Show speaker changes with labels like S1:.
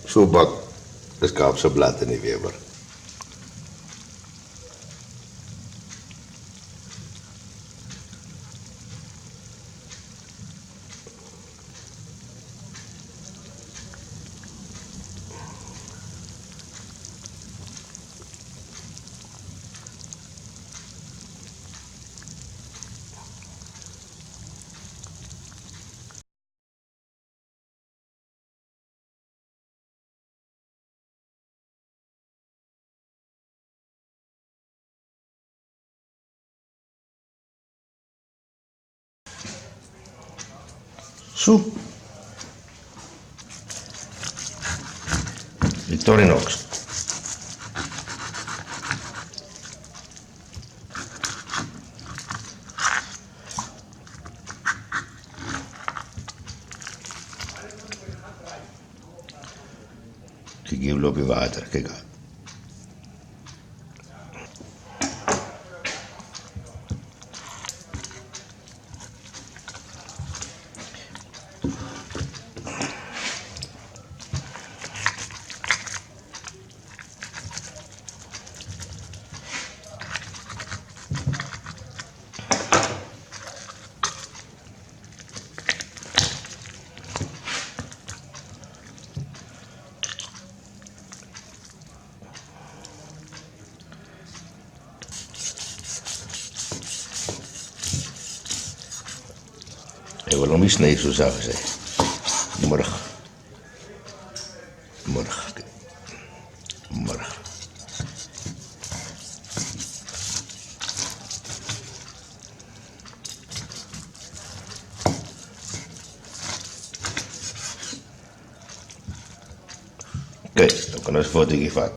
S1: Zo bak het Kaapse blad in de Weber. Soep. Victorinox. Ik geef een loopje water. Kijk aan. En waarom is het niet zo zacht zijn? Morgen. Morgen. Morgen. Oké, dan kan het foto gevat.